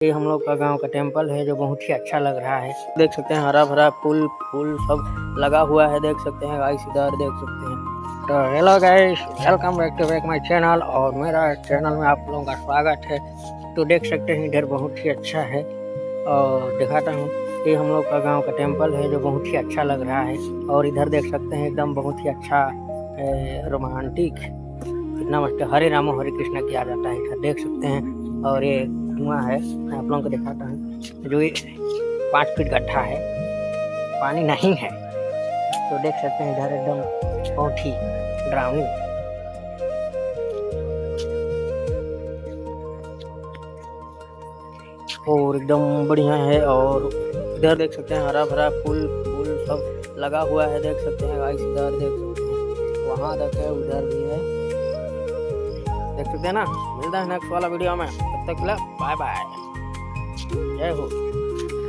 ये हम लोग का गांव का टेम्पल है जो बहुत ही अच्छा लग रहा है। देख सकते हैं हरा भरा फूल फूल सब लगा हुआ है। देख सकते हैं गाइस, इधर देख सकते हैं। तो hello guys, welcome back to my channel और मेरा चैनल में आप लोगों का स्वागत है। तो देख सकते हैं इधर बहुत ही अच्छा है और दिखाता हूँ। ये हम लोग का गांव का टेम्पल है जो बहुत ही अच्छा लग रहा है। और इधर देख सकते हैं एकदम बहुत ही अच्छा रोमांटिक, कितना मस्त हरे रामो हरे कृष्णा किया जाता है। इधर देख सकते हैं। और ये कुआं है, मैं आप लोगों को दिखाता हूँ। जो ये 5 फीट गड्ढा है, पानी नहीं है। तो देख सकते हैं इधर एकदम बहुत ही डरावनी और एकदम बढ़िया है। और इधर देख सकते हैं हरा भरा फूल फूल सब लगा हुआ है। देख सकते हैं गाइस, इधर देख सकते हैं, वहाँ तक है, उधर भी है। देख सकते हैं ना। मिलता है नेक्स्ट वाला वीडियो में, तब तक के लिए बाय बाय, जय हो।